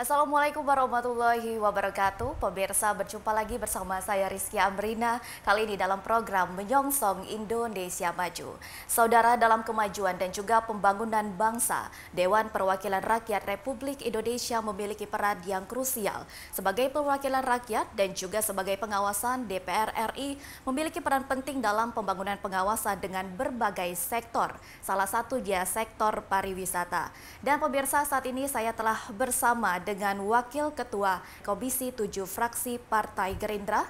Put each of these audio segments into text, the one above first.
Assalamualaikum warahmatullahi wabarakatuh. Pemirsa, berjumpa lagi bersama saya Rizky Amrina. Kali ini dalam program Menyongsong Indonesia Maju. Saudara, dalam kemajuan dan juga pembangunan bangsa, Dewan Perwakilan Rakyat Republik Indonesia memiliki peran yang krusial. Sebagai perwakilan rakyat dan juga sebagai pengawasan, DPR RI memiliki peran penting dalam pembangunan pengawasan dengan berbagai sektor. Salah satunya sektor pariwisata. Dan pemirsa, saat ini saya telah bersama dengan Wakil Ketua Komisi 7 Fraksi Partai Gerindra.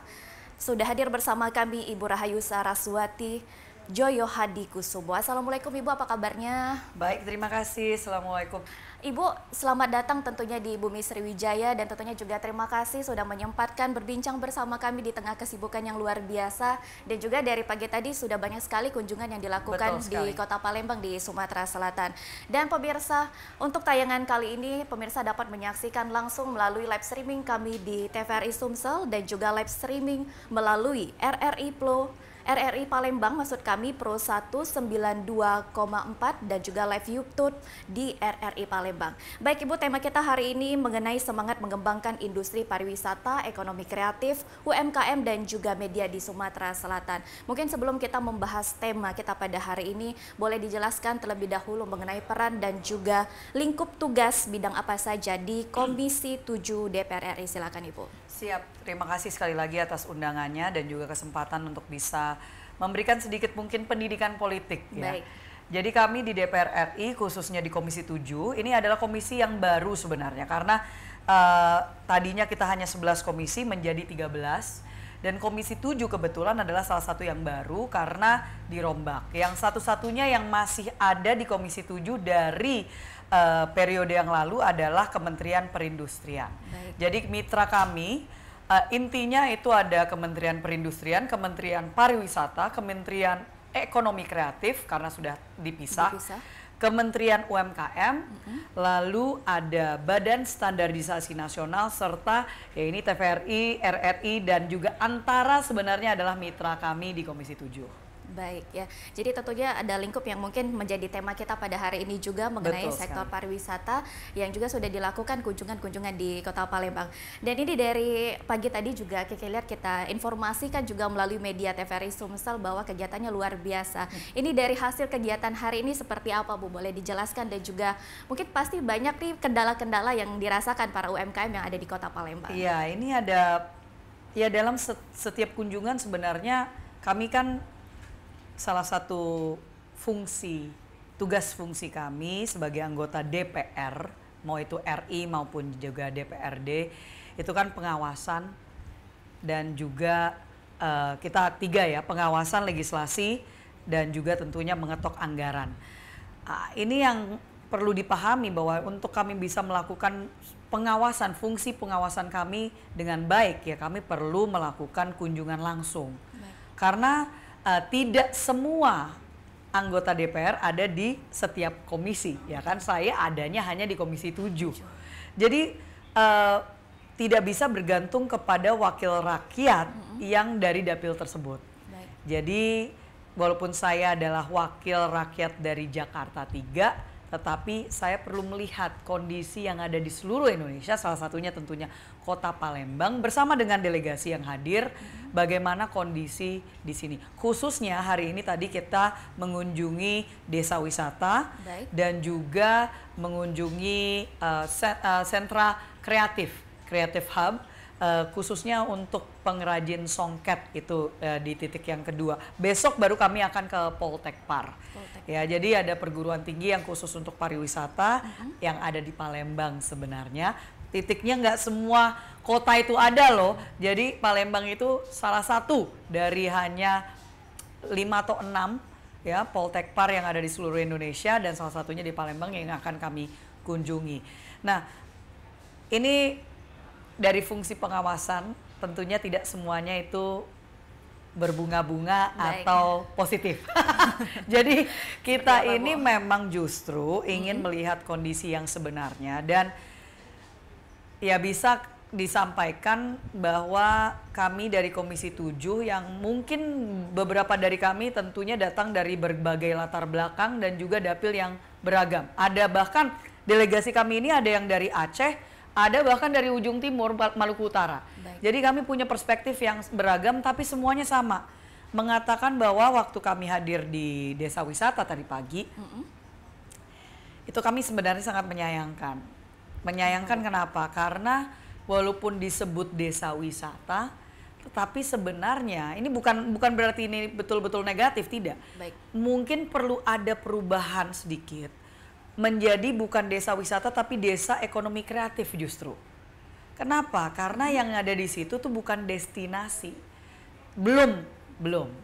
Sudah hadir bersama kami Ibu Rahayu Saraswati Joyo Hadi Kusumo. Assalamualaikum Ibu, apa kabarnya? Baik, terima kasih. Assalamualaikum. Ibu, selamat datang tentunya di Bumi Sriwijaya dan tentunya juga terima kasih sudah menyempatkan berbincang bersama kami di tengah kesibukan yang luar biasa. Dan juga dari pagi tadi sudah banyak sekali kunjungan yang dilakukan di Kota Palembang di Sumatera Selatan. Dan pemirsa, untuk tayangan kali ini pemirsa dapat menyaksikan langsung melalui live streaming kami di TVRI Sumsel dan juga live streaming melalui RRI Palembang, maksud kami Pro 192,4 dan juga live YouTube di RRI Palembang. Baik Ibu, tema kita hari ini mengenai semangat mengembangkan industri pariwisata, ekonomi kreatif, UMKM dan juga media di Sumatera Selatan. Mungkin sebelum kita membahas tema kita pada hari ini, boleh dijelaskan terlebih dahulu mengenai peran dan juga lingkup tugas bidang apa saja di Komisi 7 DPR RI. Silakan Ibu. Siap, terima kasih sekali lagi atas undangannya dan juga kesempatan untuk bisa memberikan sedikit mungkin pendidikan politik. Baik. Ya. Jadi kami di DPR RI khususnya di Komisi 7 ini adalah komisi yang baru sebenarnya karena tadinya kita hanya 11 komisi menjadi 13 dan Komisi 7 kebetulan adalah salah satu yang baru karena dirombak. Yang satu-satunya yang masih ada di Komisi 7 dari periode yang lalu adalah Kementerian Perindustrian. Baik. Jadi mitra kami intinya itu ada Kementerian Perindustrian, Kementerian Pariwisata, Kementerian Ekonomi Kreatif karena sudah dipisah. Kementerian UMKM, lalu ada Badan Standarisasi Nasional serta ya ini TVRI, RRI dan juga antara sebenarnya adalah mitra kami di Komisi 7. Baik ya, jadi tentunya ada lingkup yang mungkin menjadi tema kita pada hari ini juga mengenai sektor pariwisata yang juga sudah dilakukan kunjungan-kunjungan di Kota Palembang. Dan ini dari pagi tadi juga kita lihat, kita informasikan juga melalui media TVRI Sumsel bahwa kegiatannya luar biasa. Ini dari hasil kegiatan hari ini seperti apa Bu? Boleh dijelaskan dan juga mungkin pasti banyak nih kendala-kendala yang dirasakan para UMKM yang ada di Kota Palembang. Iya, ini ada ya dalam setiap kunjungan sebenarnya kami kan salah satu tugas fungsi kami sebagai anggota DPR, mau itu RI maupun juga DPRD, itu kan pengawasan dan juga kita tiga ya, pengawasan, legislasi dan juga tentunya mengetok anggaran. Ini yang perlu dipahami bahwa untuk kami bisa melakukan pengawasan, fungsi pengawasan kami dengan baik ya kami perlu melakukan kunjungan langsung. Karena tidak semua anggota DPR ada di setiap komisi, ya kan? Saya adanya hanya di Komisi 7. Jadi tidak bisa bergantung kepada wakil rakyat yang dari dapil tersebut. Baik. Jadi walaupun saya adalah wakil rakyat dari Jakarta 3, tetapi saya perlu melihat kondisi yang ada di seluruh Indonesia, salah satunya tentunya Kota Palembang bersama dengan delegasi yang hadir, bagaimana kondisi di sini. Khususnya hari ini tadi kita mengunjungi desa wisata. Baik. Dan juga mengunjungi sentra Creative Hub, khususnya untuk pengrajin songket itu di titik yang kedua. Besok baru kami akan ke Poltekpar. Ya, jadi ada perguruan tinggi yang khusus untuk pariwisata yang ada di Palembang sebenarnya. Titiknya nggak semua kota itu ada loh. Jadi Palembang itu salah satu dari hanya 5 atau 6 ya Poltekpar yang ada di seluruh Indonesia dan salah satunya di Palembang yang akan kami kunjungi. Nah, ini dari fungsi pengawasan tentunya tidak semuanya itu berbunga-bunga atau positif. Jadi kita ini memang justru ingin melihat kondisi yang sebenarnya dan ya bisa disampaikan bahwa kami dari Komisi 7 yang mungkin beberapa dari kami tentunya datang dari berbagai latar belakang dan juga dapil yang beragam. Ada bahkan delegasi kami ini ada yang dari Aceh, ada bahkan dari ujung timur Maluku Utara. Baik. Jadi kami punya perspektif yang beragam tapi semuanya sama. Mengatakan bahwa waktu kami hadir di desa wisata tadi pagi, itu kami sebenarnya sangat menyayangkan. Menyayangkan kenapa? Karena walaupun disebut desa wisata, tetapi sebenarnya ini bukan berarti ini betul-betul negatif, tidak. Baik. Mungkin perlu ada perubahan sedikit. Menjadi bukan desa wisata tapi desa ekonomi kreatif justru. Kenapa? Karena yang ada di situ tuh bukan destinasi. Belum.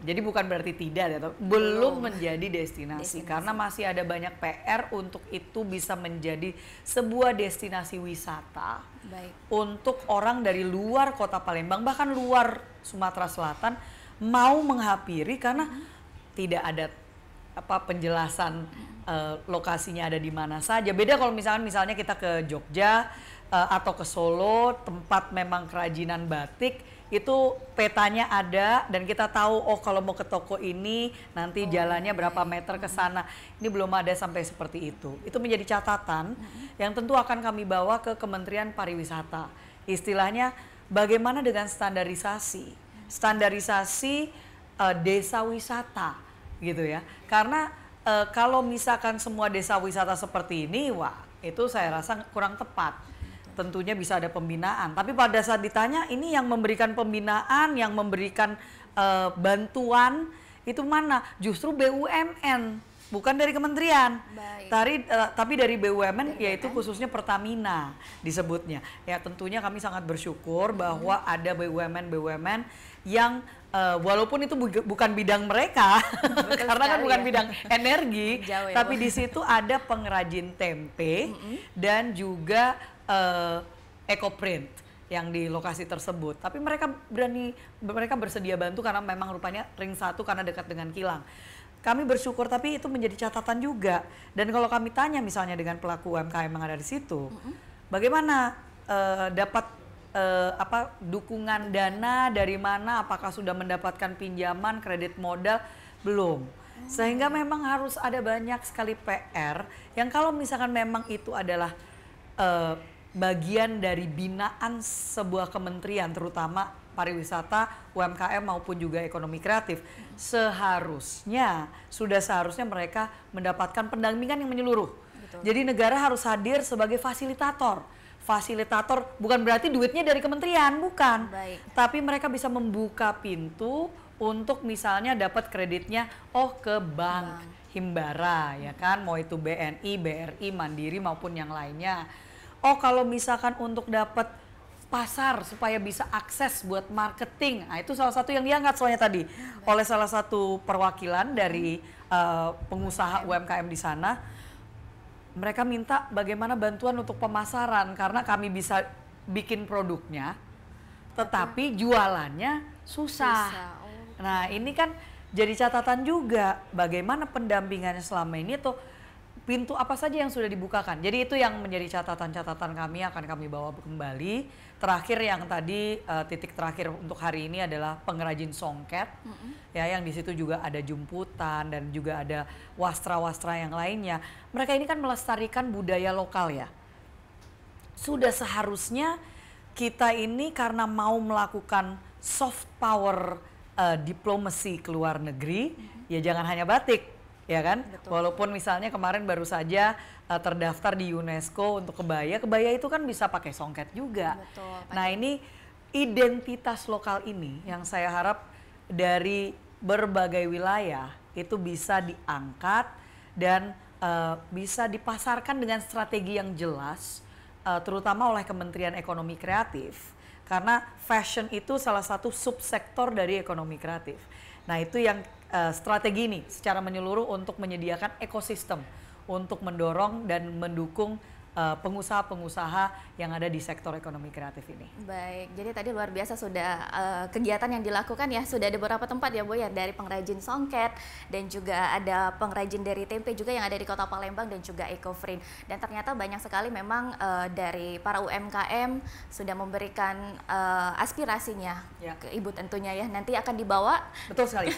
Jadi bukan berarti tidak ya, belum menjadi destinasi karena masih ada banyak PR untuk itu bisa menjadi sebuah destinasi wisata. Baik. Untuk orang dari luar Kota Palembang bahkan luar Sumatera Selatan mau menghampiri karena tidak ada penjelasan lokasinya ada di mana saja. Beda kalau misalnya kita ke Jogja atau ke Solo, tempat memang kerajinan batik, itu petanya ada dan kita tahu kalau mau ke toko ini nanti jalannya berapa meter ke sana. Ini belum ada sampai seperti itu. Itu menjadi catatan yang tentu akan kami bawa ke Kementerian Pariwisata. Istilahnya bagaimana dengan standarisasi desa wisata gitu ya. Karena kalau misalkan semua desa wisata seperti ini, wah itu saya rasa kurang tepat. Tentunya bisa ada pembinaan, tapi pada saat ditanya ini yang memberikan pembinaan, yang memberikan bantuan itu mana? Justru BUMN, bukan dari kementerian. Tapi dari BUMN, yaitu khususnya Pertamina disebutnya. Ya tentunya kami sangat bersyukur bahwa ada BUMN yang walaupun itu bukan bidang mereka, karena kan bukan bidang energi, tapi di situ ada pengrajin tempe dan juga ecoprint yang di lokasi tersebut. Tapi mereka bersedia bantu karena memang rupanya ring 1 karena dekat dengan kilang. Kami bersyukur, tapi itu menjadi catatan juga. Dan kalau kami tanya misalnya dengan pelaku UMKM yang ada di situ, bagaimana dapat dukungan dana dari mana? Apakah sudah mendapatkan pinjaman, kredit modal? Belum. Sehingga memang harus ada banyak sekali PR yang kalau misalkan memang itu adalah bagian dari binaan sebuah kementerian, terutama pariwisata, UMKM maupun juga ekonomi kreatif, seharusnya mereka mendapatkan pendampingan yang menyeluruh. Betul. Jadi negara harus hadir sebagai fasilitator. Fasilitator bukan berarti duitnya dari kementerian, bukan. Baik. Tapi mereka bisa membuka pintu untuk misalnya dapat kreditnya ke bank Himbara, ya kan, mau itu BNI, BRI, Mandiri maupun yang lainnya. Kalau misalkan untuk dapat pasar supaya bisa akses buat marketing, nah itu salah satu yang diangkat soalnya tadi oleh salah satu perwakilan dari pengusaha UMKM di sana. Mereka minta bagaimana bantuan untuk pemasaran karena kami bisa bikin produknya, tetapi jualannya susah. Nah ini kan jadi catatan juga bagaimana pendampingannya selama ini tuh, pintu apa saja yang sudah dibukakan. Jadi itu yang menjadi catatan-catatan kami, akan kami bawa kembali. Terakhir yang tadi titik terakhir untuk hari ini adalah pengrajin songket, ya yang di situ juga ada jumputan dan juga ada wastra-wastra yang lainnya. Mereka ini kan melestarikan budaya lokal ya. Sudah seharusnya kita ini karena mau melakukan soft power diplomasi ke luar negeri, ya jangan hanya batik. Ya kan, betul. Walaupun misalnya kemarin baru saja terdaftar di UNESCO untuk kebaya itu kan bisa pakai songket juga. Betul, nah ini identitas lokal ini yang saya harap dari berbagai wilayah itu bisa diangkat dan bisa dipasarkan dengan strategi yang jelas, terutama oleh Kementerian Ekonomi Kreatif. Karena fashion itu salah satu subsektor dari ekonomi kreatif. Nah itu yang strategi ini secara menyeluruh untuk menyediakan ekosistem untuk mendorong dan mendukung pengusaha-pengusaha yang ada di sektor ekonomi kreatif ini. Baik, jadi tadi luar biasa sudah kegiatan yang dilakukan ya, sudah ada beberapa tempat ya Bu ya, dari pengrajin songket dan juga ada pengrajin dari tempe juga yang ada di Kota Palembang dan juga ecoprint. Dan ternyata banyak sekali memang dari para UMKM sudah memberikan aspirasinya ke Ibu tentunya ya, nanti akan dibawa. Betul sekali,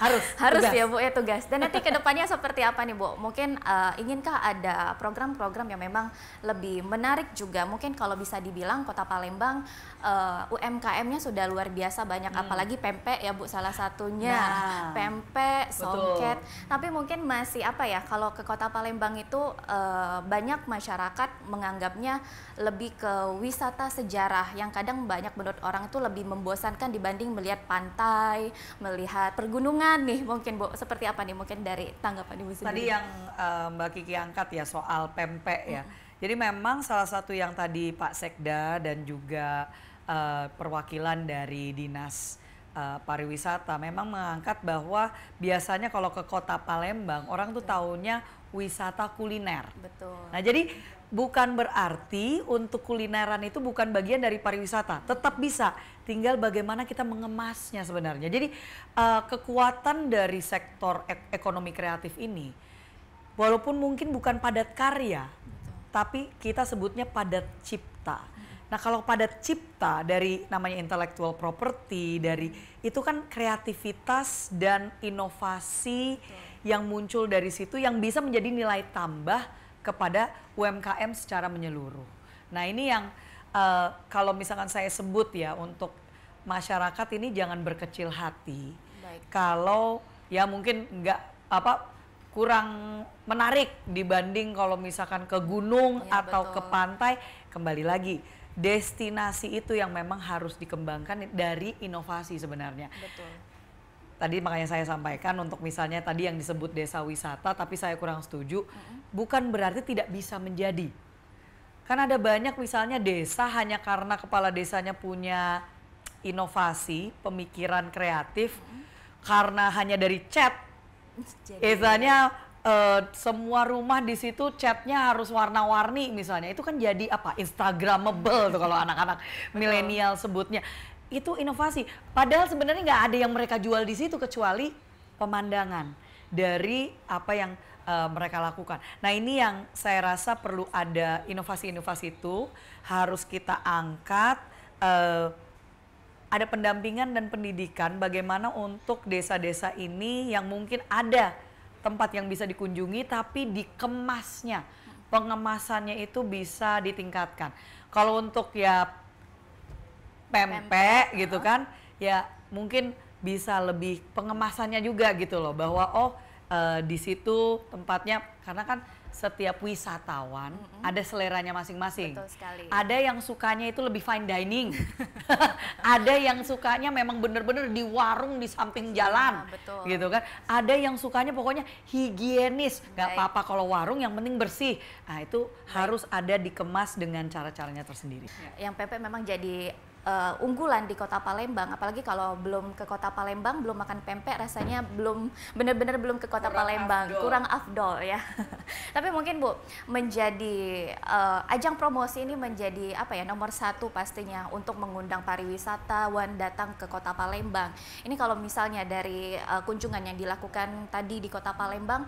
harus tugas. Ya Bu ya, tugas. Dan nanti ke depannya seperti apa nih Bu? Mungkin inginkah ada program-program yang memang lebih menarik juga. Mungkin kalau bisa dibilang Kota Palembang UMKM-nya sudah luar biasa banyak, apalagi pempek ya Bu salah satunya. Nah, Pempek, betul. songket. Tapi mungkin masih apa ya, kalau ke Kota Palembang itu banyak masyarakat menganggapnya lebih ke wisata sejarah yang kadang banyak menurut orang itu lebih membosankan dibanding melihat pantai, melihat pergunungan nih mungkin Bu. Seperti apa nih mungkin dari tanggapan Ibu sendiri? Tadi yang Mbak Kiki angkat ya soal pempek ya. Jadi memang salah satu yang tadi Pak Sekda dan juga perwakilan dari Dinas Pariwisata memang mengangkat bahwa biasanya kalau ke Kota Palembang orang tuh taunya wisata kuliner. Betul. Nah jadi bukan berarti untuk kulineran itu bukan bagian dari pariwisata, tetap bisa. Tinggal bagaimana kita mengemasnya sebenarnya. Jadi kekuatan dari sektor ekonomi kreatif ini, walaupun mungkin bukan padat karya, tapi kita sebutnya padat cipta. Nah kalau padat cipta dari namanya intellectual property, dari itu kan kreativitas dan inovasi yang muncul dari situ yang bisa menjadi nilai tambah kepada UMKM secara menyeluruh. Nah ini yang kalau misalkan saya sebut ya untuk masyarakat ini jangan berkecil hati. Baik. Kalau ya mungkin kurang menarik dibanding kalau misalkan ke gunung Ya, atau ke betul. pantai, kembali lagi destinasi itu yang memang harus dikembangkan dari inovasi sebenarnya. Betul. Tadi makanya saya sampaikan untuk misalnya tadi yang disebut desa wisata, tapi saya kurang setuju, bukan berarti tidak bisa menjadi. Kan ada banyak misalnya desa hanya karena kepala desanya punya inovasi, pemikiran kreatif, karena hanya dari chat, misalnya semua rumah di situ catnya harus warna-warni misalnya, itu kan jadi apa? Instagramable tuh kalau anak-anak milenial sebutnya. Itu inovasi. Padahal sebenarnya nggak ada yang mereka jual di situ kecuali pemandangan dari apa yang mereka lakukan. Nah ini yang saya rasa perlu ada inovasi-inovasi itu harus kita angkat. Ada pendampingan dan pendidikan bagaimana untuk desa-desa ini yang mungkin ada tempat yang bisa dikunjungi tapi dikemasnya, pengemasannya itu bisa ditingkatkan. Kalau untuk ya pempek gitu kan, ya mungkin bisa lebih pengemasannya juga gitu loh, bahwa di situ tempatnya, karena kan setiap wisatawan ada seleranya masing-masing. Betul sekali. Ada yang sukanya itu lebih fine dining, ada yang sukanya memang bener-bener di warung di samping jalan, betul. gitu kan. Ada yang sukanya pokoknya higienis, nggak Baik. apa-apa kalau warung yang penting bersih. Nah itu harus ada dikemas dengan cara-caranya tersendiri. Yang pempek memang jadi unggulan di Kota Palembang, apalagi kalau belum ke Kota Palembang, belum makan pempek, rasanya belum benar-benar belum ke Kota Kurang Palembang, afdol. kurang afdol ya. Tapi mungkin Bu, menjadi ajang promosi ini menjadi apa ya, nomor satu pastinya untuk mengundang pariwisatawan datang ke Kota Palembang. Ini kalau misalnya dari kunjungan yang dilakukan tadi di Kota Palembang,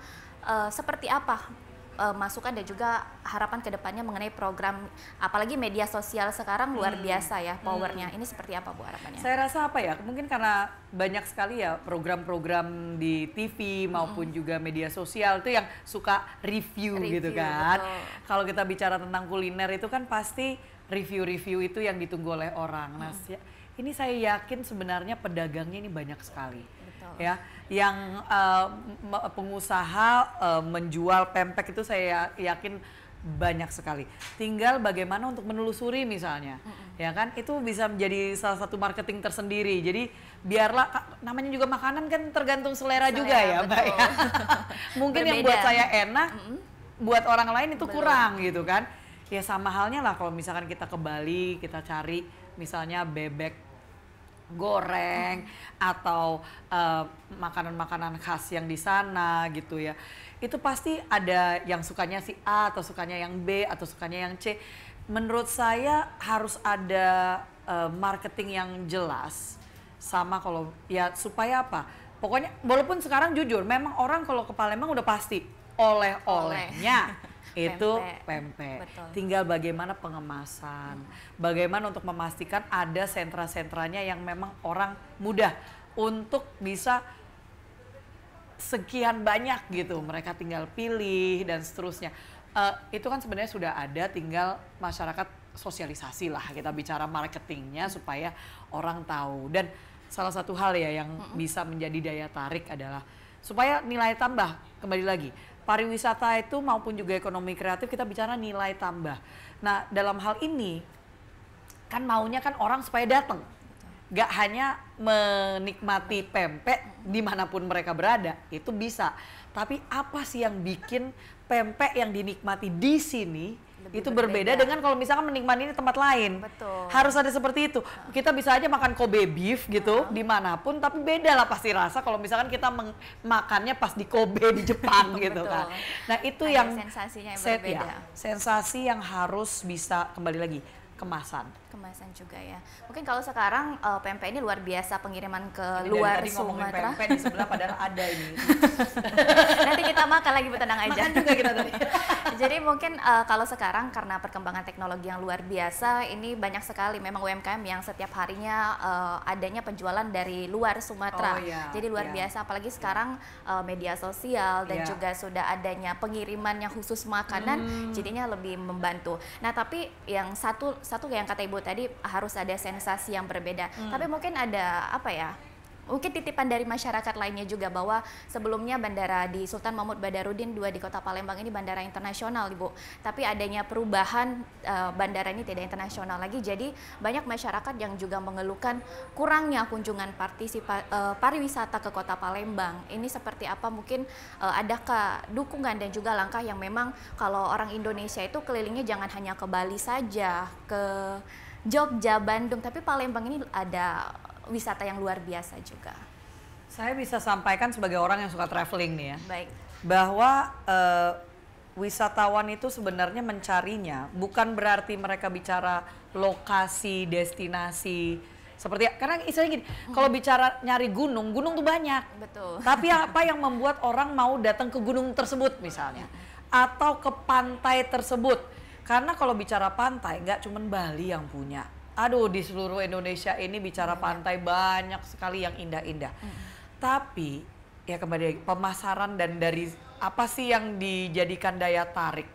seperti apa masukan dan juga harapan kedepannya mengenai program, apalagi media sosial sekarang luar biasa ya powernya. Ini seperti apa Bu harapannya? Saya rasa apa ya, mungkin karena banyak sekali ya program-program di TV maupun juga media sosial itu yang suka review gitu kan. Betul. Kalau kita bicara tentang kuliner itu kan pasti review-review itu yang ditunggu oleh orang. Nah, ini saya yakin sebenarnya pedagangnya ini banyak sekali. Betul. Ya, yang pengusaha menjual pempek itu saya yakin banyak sekali. Tinggal bagaimana untuk menelusuri misalnya, ya kan, itu bisa menjadi salah satu marketing tersendiri. Jadi biarlah, namanya juga makanan kan tergantung selera juga ya, Mbak ya. Mungkin yang buat Berbeda. saya enak, buat orang lain itu Belum. kurang gitu kan. Ya sama halnya lah kalau misalkan kita ke Bali, kita cari misalnya bebek goreng atau makanan-makanan khas yang di sana gitu ya. Itu pasti ada yang sukanya si A atau sukanya yang B atau sukanya yang C. Menurut saya harus ada marketing yang jelas, sama kalau ya supaya apa? Pokoknya walaupun sekarang jujur memang orang kalau ke Palembang udah pasti oleh-olehnya itu pempek. Betul. Tinggal bagaimana pengemasan, bagaimana untuk memastikan ada sentra-sentranya yang memang orang mudah untuk bisa sekian banyak gitu, mereka tinggal pilih dan seterusnya. Itu kan sebenarnya sudah ada, tinggal masyarakat sosialisasi lah, kita bicara marketingnya supaya orang tahu. Dan salah satu hal ya yang bisa menjadi daya tarik adalah supaya nilai tambah, kembali lagi, pariwisata itu maupun juga ekonomi kreatif kita bicara nilai tambah. Nah dalam hal ini kan maunya kan orang supaya datang, gak hanya menikmati pempek dimanapun mereka berada, itu bisa. Tapi apa sih yang bikin pempek yang dinikmati di sini itu berbeda dengan kalau misalkan menikmati di tempat lain. Betul. Harus ada seperti itu. Kita bisa aja makan Kobe beef gitu dimanapun, tapi beda lah pasti rasa kalau misalkan kita makannya pas di Kobe di Jepang gitu kan. Nah itu ada yang sensasinya yang berbeda. Ya, sensasi yang harus bisa kembali lagi kemasan Juga ya. Mungkin kalau sekarang pempek ini luar biasa pengiriman ke ini luar tadi ngomongin Sumatera. pempek di sebelah padahal ada ini. Nanti kita makan lagi, Bu, tenang aja. Makan juga kita tadi. Jadi mungkin kalau sekarang karena perkembangan teknologi yang luar biasa, ini banyak sekali memang UMKM yang setiap harinya adanya penjualan dari luar Sumatera. Jadi luar biasa, apalagi sekarang media sosial dan juga sudah adanya pengiriman yang khusus makanan, jadinya lebih membantu. Nah tapi yang satu yang kata Ibu tadi harus ada sensasi yang berbeda. Tapi mungkin ada apa ya? Mungkin titipan dari masyarakat lainnya juga bahwa sebelumnya bandara di Sultan Mahmud Badarudin II di Kota Palembang ini bandara internasional, Ibu. Tapi adanya perubahan bandara ini tidak internasional lagi. Jadi banyak masyarakat yang juga mengeluhkan kurangnya kunjungan pariwisata ke Kota Palembang. Ini seperti apa? Mungkin adakah dukungan dan juga langkah yang memang kalau orang Indonesia itu kelilingnya jangan hanya ke Bali saja, ke Jogja, Bandung, tapi Palembang ini ada wisata yang luar biasa juga. Saya bisa sampaikan sebagai orang yang suka traveling nih ya. Baik. Bahwa wisatawan itu sebenarnya mencarinya bukan berarti mereka bicara lokasi, destinasi. Seperti karena istilahnya gini, kalau bicara nyari gunung tuh banyak. Betul. Tapi apa yang membuat orang mau datang ke gunung tersebut misalnya atau ke pantai tersebut? Karena kalau bicara pantai nggak cuma Bali yang punya. Aduh, di seluruh Indonesia ini bicara pantai banyak sekali yang indah-indah. Tapi ya kembali lagi pemasaran dan dari apa sih yang dijadikan daya tarik?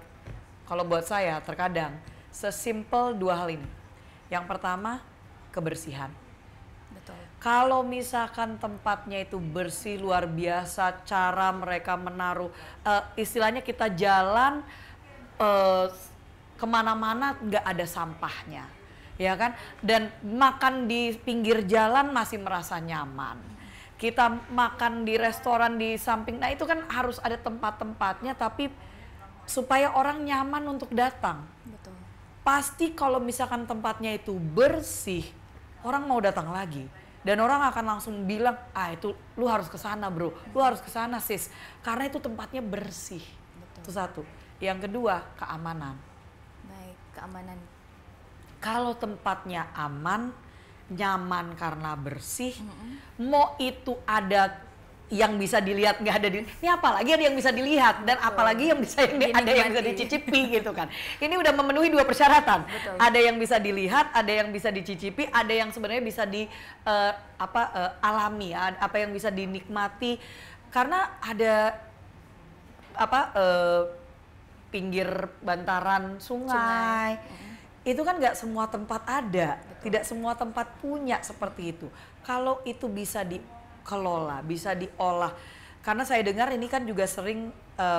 Kalau buat saya terkadang sesimpel dua hal ini. Yang pertama, kebersihan. Betul. Kalau misalkan tempatnya itu bersih luar biasa, cara mereka menaruh, istilahnya kita jalan kemana-mana nggak ada sampahnya. Ya kan, dan makan di pinggir jalan masih merasa nyaman. Kita makan di restoran di samping, nah itu kan harus ada tempat-tempatnya, tapi supaya orang nyaman untuk datang. Betul. Pasti kalau misalkan tempatnya itu bersih, orang mau datang lagi. Dan orang akan langsung bilang, itu lu harus ke sana bro, lu harus ke sana sis, karena itu tempatnya bersih. Betul. Itu satu. Yang kedua, keamanan. Baik, keamanan. Kalau tempatnya aman, nyaman karena bersih, mau itu ada yang bisa dilihat nggak ada ini apalagi ada yang bisa dilihat dan apalagi yang bisa ada yang bisa dicicipi gitu kan. Ini udah memenuhi dua persyaratan. Betul. Ada yang bisa dilihat, ada yang bisa dicicipi, ada yang sebenarnya bisa alami, apa yang bisa dinikmati karena ada pinggir bantaran sungai. Itu kan nggak semua tempat ada. Betul. Tidak semua tempat punya seperti itu. Kalau itu bisa dikelola, bisa diolah. Karena saya dengar ini kan juga sering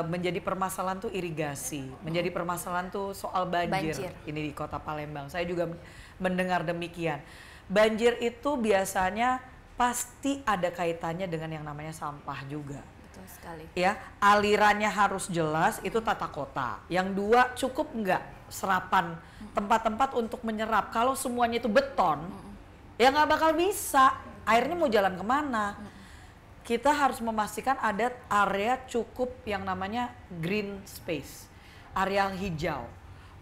menjadi permasalahan tuh irigasi, menjadi permasalahan tuh soal banjir ini di Kota Palembang. Saya juga mendengar demikian. Banjir itu biasanya pasti ada kaitannya dengan yang namanya sampah juga. Betul sekali. Ya, alirannya harus jelas, itu tata kota. Yang dua, cukup nggak serapan tempat-tempat untuk menyerap. Kalau semuanya itu beton, ya nggak bakal bisa. Airnya mau jalan kemana? Kita harus memastikan ada area cukup yang namanya green space, area hijau.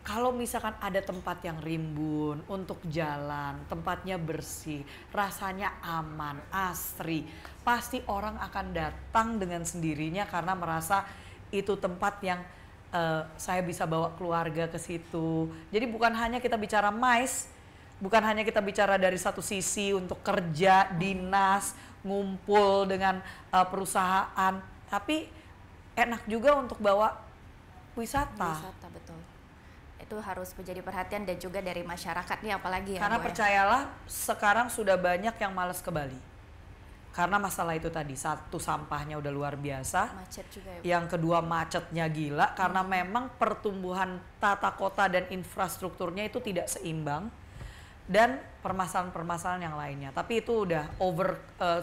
Kalau misalkan ada tempat yang rimbun untuk jalan, tempatnya bersih, rasanya aman, asri, pasti orang akan datang dengan sendirinya karena merasa itu tempat yang saya bisa bawa keluarga ke situ. Jadi bukan hanya kita bicara MICE, bukan hanya kita bicara dari satu sisi untuk kerja, dinas, ngumpul dengan perusahaan, tapi enak juga untuk bawa wisata. Wisata, betul. Itu harus menjadi perhatian dan juga dari masyarakat nih apalagi ya. Karena Bu, ya? percayalah sekarang sudah banyak yang malas ke Bali. Karena masalah itu tadi, satu sampahnya udah luar biasa. Macet juga ya. Bu. Yang kedua macetnya gila karena memang pertumbuhan tata kota dan infrastrukturnya itu tidak seimbang. Dan permasalahan-permasalahan yang lainnya. Tapi itu udah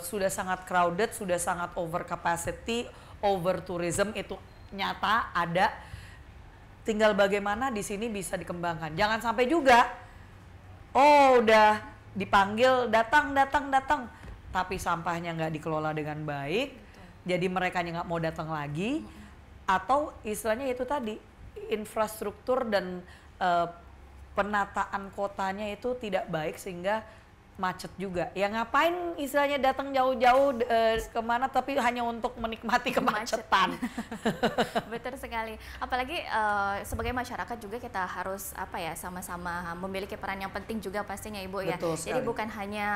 sudah sangat crowded, sudah sangat over capacity, over tourism itu nyata ada. Tinggal bagaimana di sini bisa dikembangkan. Jangan sampai juga, udah dipanggil datang, tapi sampahnya nggak dikelola dengan baik. Betul. Jadi mereka nggak mau datang lagi. Atau istilahnya itu tadi infrastruktur dan penataan kotanya itu tidak baik sehingga macet juga. Ya ngapain istilahnya datang jauh-jauh kemana tapi hanya untuk menikmati kemacetan. Betul sekali. Apalagi sebagai masyarakat juga kita harus sama-sama memiliki peran yang penting juga pastinya Ibu ya. Betul Jadi sekali. bukan hanya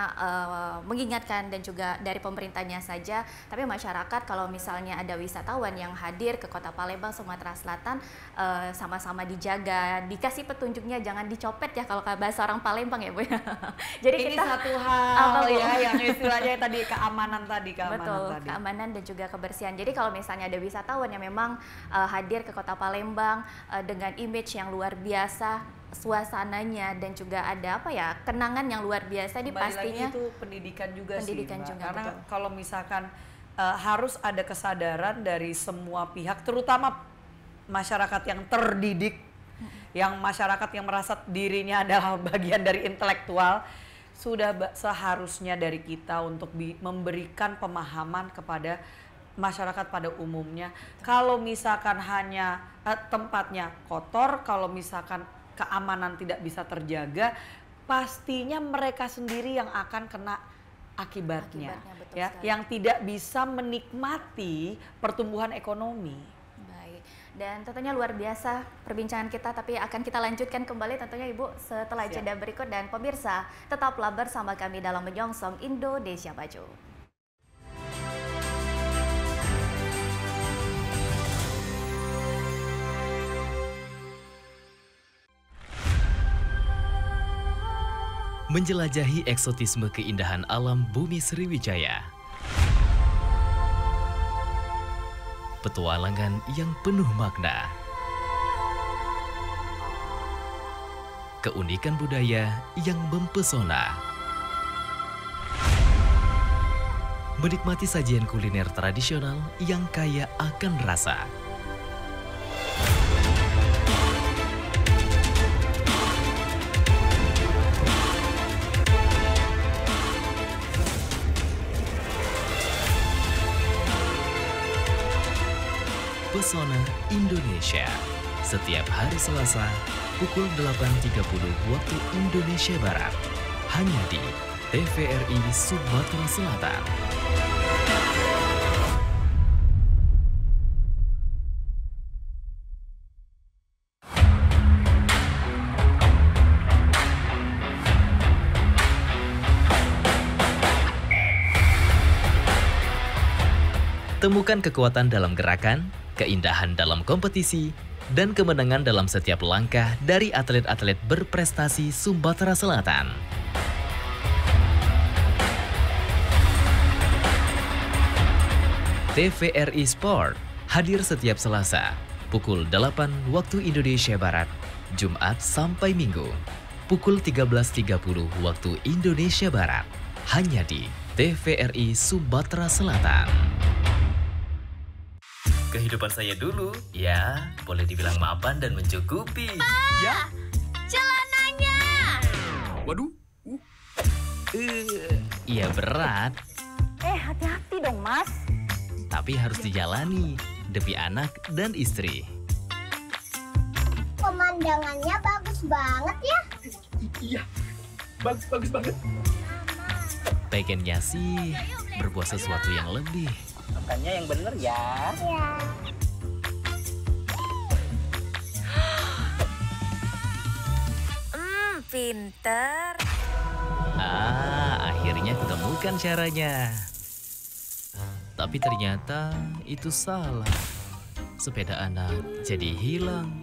mengingatkan dan juga dari pemerintahnya saja, tapi masyarakat kalau misalnya ada wisatawan yang hadir ke Kota Palembang, Sumatera Selatan, sama-sama dijaga, dikasih petunjuknya, jangan dicopet ya kalau bahasa orang Palembang ya Bu ya. Jadi Ini kita satu hal Bu? ya yang istilahnya tadi keamanan Betul, tadi. keamanan dan juga kebersihan. Jadi kalau misalnya ada wisatawan yang memang hadir ke Kota Palembang dengan image yang luar biasa, suasananya dan juga ada kenangan yang luar biasa, ini Kembali pastinya lagi itu pendidikan juga pendidikan sih, Mbak. juga, Karena betul. kalau misalkan harus ada kesadaran dari semua pihak, terutama masyarakat yang terdidik, yang masyarakat yang merasa dirinya adalah bagian dari intelektual, sudah seharusnya dari kita untuk memberikan pemahaman kepada masyarakat pada umumnya. Kalau misalkan hanya tempatnya kotor, kalau misalkan keamanan tidak bisa terjaga, pastinya mereka sendiri yang akan kena akibatnya betul ya, sekali. yang tidak bisa menikmati pertumbuhan ekonomi. Baik. Dan tentunya luar biasa perbincangan kita, tapi akan kita lanjutkan kembali tentunya Ibu setelah Siap. jeda berikut. Dan pemirsa, tetaplah bersama kami dalam menyongsong Indonesia Maju. Menjelajahi eksotisme keindahan alam bumi Sriwijaya. Petualangan yang penuh makna. Keunikan budaya yang mempesona. Menikmati sajian kuliner tradisional yang kaya akan rasa. Pesona Indonesia. Setiap hari Selasa, pukul 8.30 waktu Indonesia Barat. Hanya di TVRI Sumatera Selatan. Temukan kekuatan dalam gerakan, keindahan dalam kompetisi, dan kemenangan dalam setiap langkah dari atlet-atlet berprestasi Sumatera Selatan. TVRI Sport hadir setiap Selasa, pukul 8 waktu Indonesia Barat, Jumat sampai Minggu, pukul 13.30 waktu Indonesia Barat, hanya di TVRI Sumatera Selatan. Kehidupan saya dulu, ya, boleh dibilang mapan dan mencukupi. Ya. Celananya! Waduh. Iya berat, Hati-hati dong, Mas. tapi harus dijalani demi anak dan istri. Pemandangannya bagus banget ya. Iya, bagus banget. Pengennya sih berbuat sesuatu yang lebih. Makannya yang bener ya. Ya. Pinter. Akhirnya kutemukan caranya. Tapi ternyata itu salah. sepeda anak jadi hilang.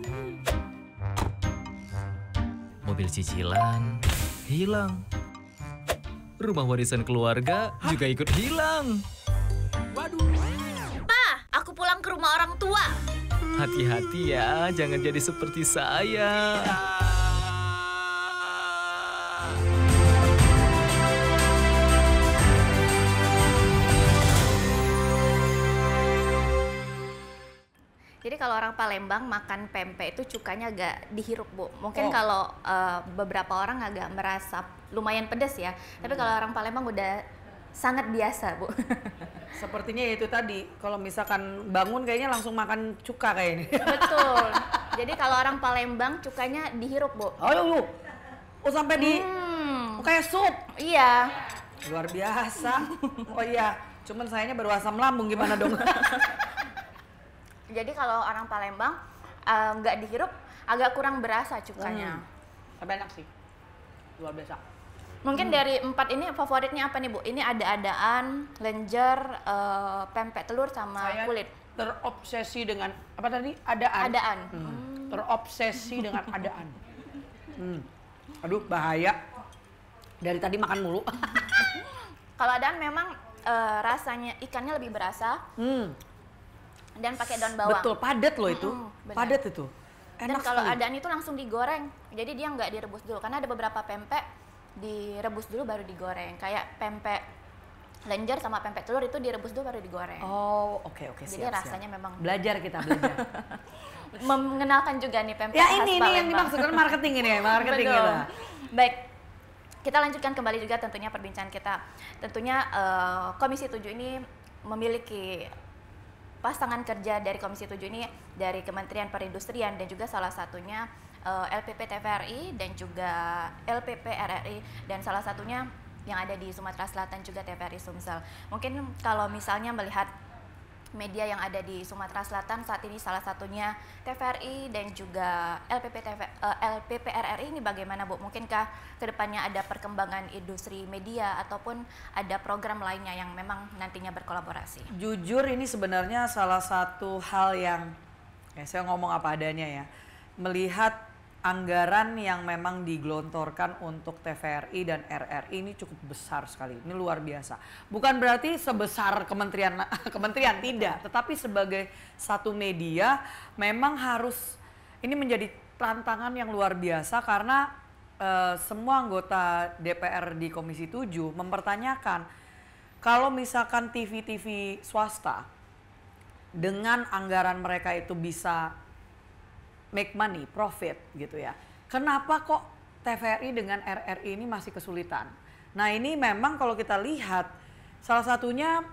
Mobil cicilan hilang. Rumah warisan keluarga juga ikut hilang. Aku pulang ke rumah orang tua. Hati-hati ya, jangan jadi seperti saya. Jadi kalau orang Palembang makan pempek itu cukanya agak dihirup, Bu. Mungkin Oh. kalau beberapa orang agak merasa lumayan pedas ya. Tapi kalau orang Palembang udah sangat biasa, Bu. Sepertinya itu tadi, kalau misalkan bangun kayaknya langsung makan cuka kayak ini. Betul. Jadi kalau orang Palembang cukanya dihirup, Bu. Oh, sampai di kayak sup. Iya. Luar biasa. Oh iya, cuman sayanya baru asam lambung, gimana dong? Jadi kalau orang Palembang nggak dihirup agak kurang berasa cukanya. Tapi enak sih, luar biasa. Mungkin dari 4 ini favoritnya apa nih, Bu? Ini ada-adaan, lenjer, pempek telur sama Saya kulit. terobsesi dengan apa tadi? Adaan. Adaan. Terobsesi dengan adaan. Aduh, bahaya. Dari tadi makan mulu. Kalau adaan memang rasanya ikannya lebih berasa dan pakai daun bawang. Betul, padat loh itu. benar. Padat itu. Dan Enak kalau sekali. adaan itu langsung digoreng. Jadi dia nggak direbus dulu karena ada beberapa pempek direbus dulu baru digoreng. Kayak pempek lenjer sama pempek telur itu direbus dulu baru digoreng. Oh, oke, Jadi siap. rasanya memang Belajar kita, belajar. mengenalkan juga nih pempek Ya khas ini yang Palembang. dimaksudkan marketing ini ya, marketing Betul. kita. Baik, kita lanjutkan kembali juga tentunya perbincangan kita. Tentunya Komisi 7 ini memiliki pasangan kerja dari Komisi 7 ini dari Kementerian Perindustrian dan juga salah satunya LPP TVRI dan juga LPP RRI dan salah satunya yang ada di Sumatera Selatan juga TVRI Sumsel. Mungkin kalau misalnya melihat media yang ada di Sumatera Selatan saat ini salah satunya TVRI dan juga LPP RRI ini bagaimana, Bu? Mungkinkah kedepannya ada perkembangan industri media ataupun ada program lainnya yang memang nantinya berkolaborasi? Jujur ini sebenarnya salah satu hal yang saya ngomong apa adanya ya. Melihat anggaran yang memang digelontorkan untuk TVRI dan RRI ini cukup besar sekali. Ini luar biasa. Bukan berarti sebesar kementerian tidak, tetapi sebagai satu media memang harus ini menjadi tantangan yang luar biasa karena semua anggota DPR di Komisi 7 mempertanyakan kalau misalkan TV-TV swasta dengan anggaran mereka itu bisa make money, profit gitu ya. Kenapa kok TVRI dengan RRI ini masih kesulitan? Nah ini memang kalau kita lihat salah satunya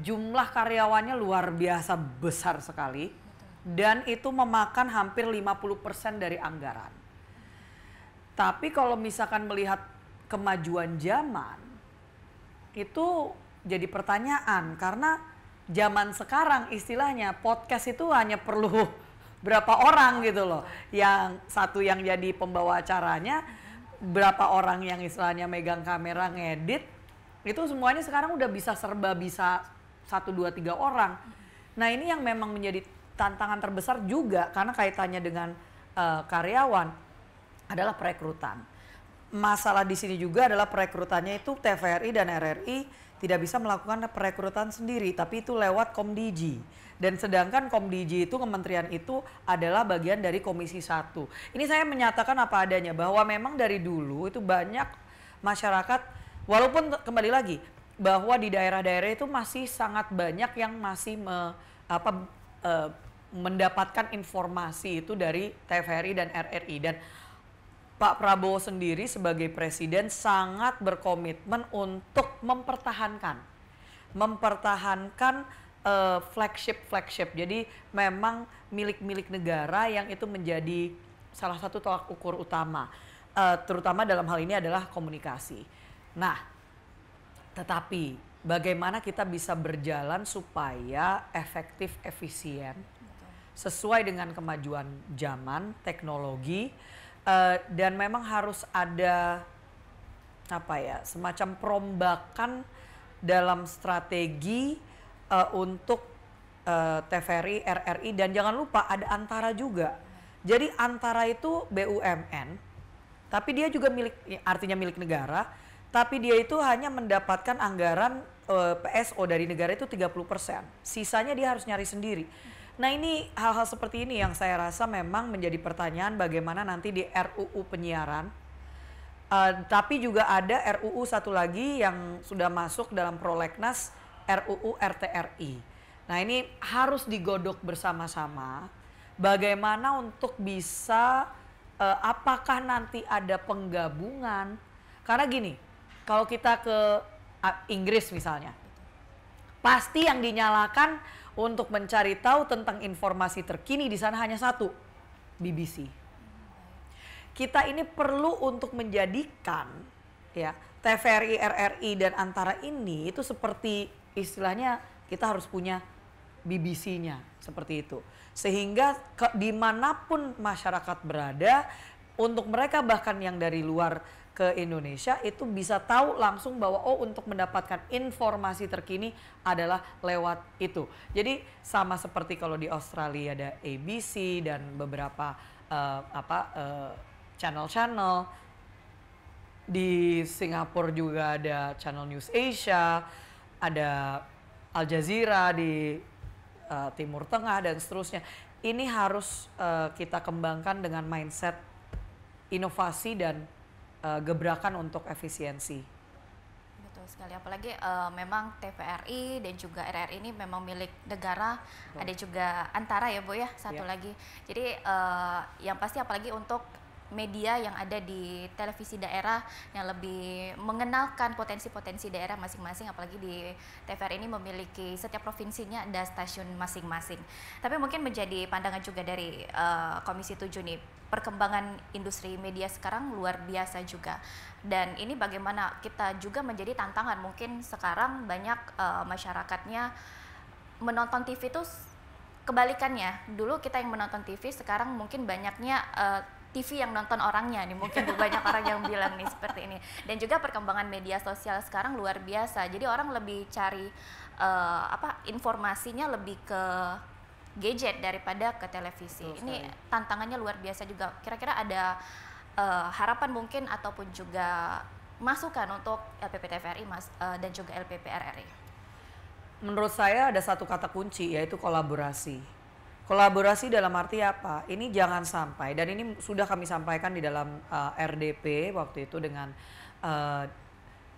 jumlah karyawannya luar biasa besar sekali dan itu memakan hampir 50% dari anggaran. Tapi kalau misalkan melihat kemajuan zaman itu jadi pertanyaan karena zaman sekarang istilahnya podcast itu hanya perlu berapa orang gitu loh, yang satu yang jadi pembawa acaranya, berapa orang yang istilahnya megang kamera ngedit, itu semuanya sekarang udah bisa serba bisa 1, 2, 3 orang. Nah ini yang memang menjadi tantangan terbesar juga karena kaitannya dengan karyawan adalah perekrutan. Masalah di sini juga adalah perekrutannya itu TVRI dan RRI tidak bisa melakukan perekrutan sendiri, tapi itu lewat Komdigi. Dan sedangkan Komdigi itu, kementerian itu adalah bagian dari Komisi 1. Ini saya menyatakan apa adanya, bahwa memang dari dulu itu banyak masyarakat, walaupun kembali lagi, bahwa di daerah-daerah itu masih sangat banyak yang masih mendapatkan informasi itu dari TVRI dan RRI. Dan Pak Prabowo sendiri sebagai presiden sangat berkomitmen untuk mempertahankan flagship. Jadi memang milik negara yang itu menjadi salah satu tolak ukur utama, terutama dalam hal ini adalah komunikasi. Nah, tetapi bagaimana kita bisa berjalan supaya efektif, efisien, sesuai dengan kemajuan zaman, teknologi, dan memang harus ada semacam perombakan dalam strategi untuk TVRI, RRI, dan jangan lupa ada Antara juga. Jadi Antara itu BUMN, tapi dia juga artinya milik negara, tapi dia itu hanya mendapatkan anggaran PSO dari negara itu 30%. Sisanya dia harus nyari sendiri. Nah ini hal-hal seperti ini yang saya rasa memang menjadi pertanyaan bagaimana nanti di RUU penyiaran. Tapi juga ada RUU satu lagi yang sudah masuk dalam prolegnas, RUU RTRI. Nah ini harus digodok bersama-sama bagaimana untuk bisa apakah nanti ada penggabungan. Karena gini, kalau kita ke Inggris misalnya, pasti yang dinyalakan untuk mencari tahu tentang informasi terkini di sana hanya satu, BBC. Kita ini perlu untuk menjadikan ya TVRI, RRI dan Antara ini itu seperti istilahnya kita harus punya BBC-nya seperti itu. Sehingga dimanapun masyarakat berada, untuk mereka bahkan yang dari luar ke Indonesia itu bisa tahu langsung bahwa oh untuk mendapatkan informasi terkini adalah lewat itu. Jadi sama seperti kalau di Australia ada ABC dan beberapa channel-channel. Di Singapura juga ada Channel News Asia, ada Al Jazeera di Timur Tengah dan seterusnya. Ini harus kita kembangkan dengan mindset inovasi dan gebrakan untuk efisiensi. Betul sekali, apalagi memang TVRI dan juga RRI ini memang milik negara. Ada juga Antara ya Bu ya, satu lagi. Jadi yang pasti apalagi untuk media yang ada di televisi daerah yang lebih mengenalkan potensi-potensi daerah masing-masing, apalagi di TVRI ini memiliki setiap provinsinya ada stasiun masing-masing. Tapi mungkin menjadi pandangan juga dari Komisi 7 nih, perkembangan industri media sekarang luar biasa juga, dan ini bagaimana kita juga menjadi tantangan. Mungkin sekarang banyak masyarakatnya menonton TV itu kebalikannya, dulu kita yang menonton TV, sekarang mungkin banyaknya TV yang nonton orangnya nih, mungkin banyak orang yang bilang nih seperti ini. Dan juga perkembangan media sosial sekarang luar biasa, jadi orang lebih cari informasinya lebih ke gadget daripada ke televisi. Ini tantangannya luar biasa juga. Kira-kira ada harapan mungkin ataupun juga masukan untuk LPP TVRI dan juga LPP RRI? Menurut saya ada satu kata kunci, yaitu kolaborasi. Kolaborasi dalam arti apa? Ini jangan sampai, dan ini sudah kami sampaikan di dalam RDP waktu itu dengan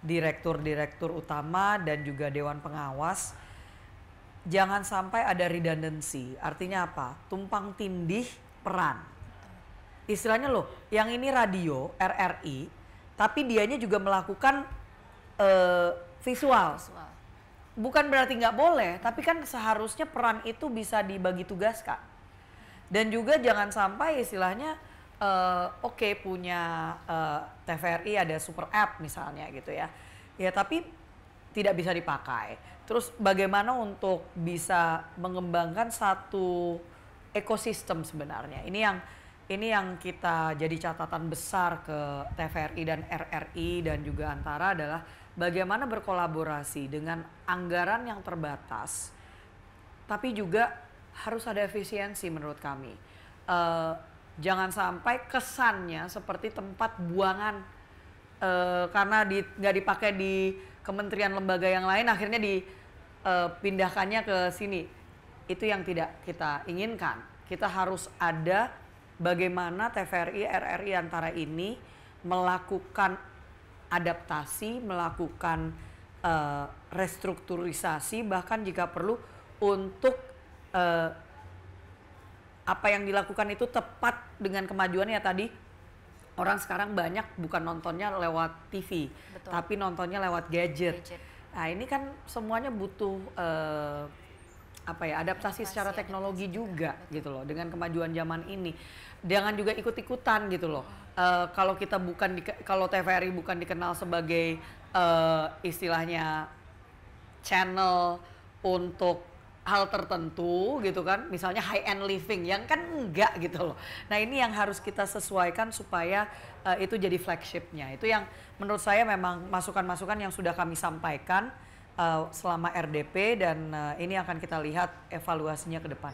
direktur-direktur utama dan juga Dewan Pengawas. Jangan sampai ada redundancy. Artinya apa? Tumpang tindih peran. Istilahnya loh, yang ini radio, RRI, tapi dianya juga melakukan visual. Bukan berarti nggak boleh, tapi kan seharusnya peran itu bisa dibagi tugaskan. Dan juga jangan sampai istilahnya punya TVRI ada super app misalnya gitu ya. Ya tapi tidak bisa dipakai. Terus bagaimana untuk bisa mengembangkan satu ekosistem sebenarnya. Ini yang kita jadi catatan besar ke TVRI dan RRI dan juga Antara adalah bagaimana berkolaborasi dengan anggaran yang terbatas, tapi juga harus ada efisiensi menurut kami. Jangan sampai kesannya seperti tempat buangan karena nggak dipakai di kementerian lembaga yang lain, akhirnya dipindahkannya ke sini. Itu yang tidak kita inginkan. Kita harus ada bagaimana TVRI, RRI Antara ini melakukan adaptasi, melakukan restrukturisasi, bahkan jika perlu untuk apa yang dilakukan itu tepat dengan kemajuannya. Tadi orang sekarang banyak bukan nontonnya lewat TV, betul, tapi nontonnya lewat gadget. Nah ini kan semuanya butuh adaptasi secara teknologi juga gitu loh dengan kemajuan zaman ini. Jangan juga ikut-ikutan gitu loh. Kalau kita kalau TVRI bukan dikenal sebagai istilahnya channel untuk hal tertentu gitu kan, misalnya high end living, yang kan enggak gitu loh. Nah ini yang harus kita sesuaikan supaya itu jadi flagshipnya. Itu yang menurut saya memang masukan-masukan yang sudah kami sampaikan selama RDP dan ini akan kita lihat evaluasinya ke depan.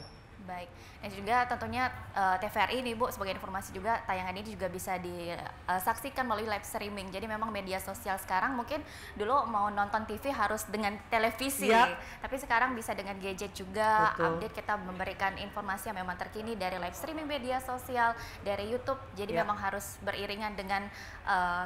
Baik, dan juga tentunya TVRI nih Bu, sebagai informasi juga tayangan ini juga bisa disaksikan melalui live streaming. Jadi memang media sosial sekarang mungkin dulu mau nonton TV harus dengan televisi, tapi sekarang bisa dengan gadget juga. Betul. Update, kita memberikan informasi yang memang terkini dari live streaming media sosial, dari YouTube. Jadi memang harus beriringan dengan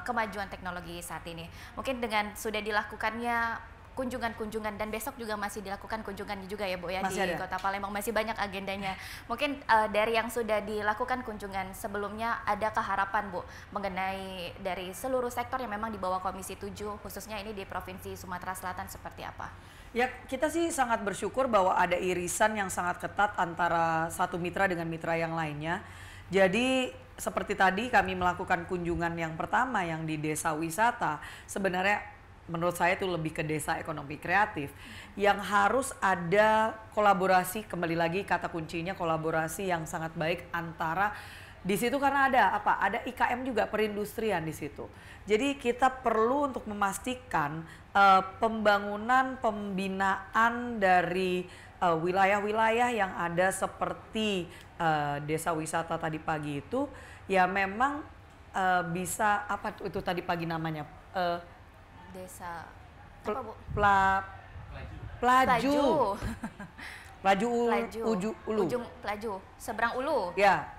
kemajuan teknologi saat ini. Mungkin dengan sudah dilakukannya kunjungan-kunjungan dan besok juga masih dilakukan kunjungannya juga ya Bu ya, masih di ada. Kota Palembang, masih banyak agendanya. Mungkin dari yang sudah dilakukan kunjungan sebelumnya, adakah harapan Bu mengenai dari seluruh sektor yang memang di bawah Komisi 7 khususnya ini di Provinsi Sumatera Selatan seperti apa? Ya, kita sih sangat bersyukur bahwa ada irisan yang sangat ketat antara satu mitra dengan mitra yang lainnya. Jadi seperti tadi kami melakukan kunjungan yang pertama yang di desa wisata, sebenarnya menurut saya itu lebih ke desa ekonomi kreatif yang harus ada kolaborasi, kembali lagi kata kuncinya kolaborasi yang sangat baik antara di situ, karena ada apa? Ada IKM juga, perindustrian di situ. Jadi kita perlu untuk memastikan pembangunan, pembinaan dari wilayah-wilayah yang ada seperti desa wisata tadi pagi itu ya memang bisa apa itu tadi pagi namanya Desa apa Bu? Pelaju. Pelaju Ulu. Ujung Pelaju, seberang Ulu. Ya,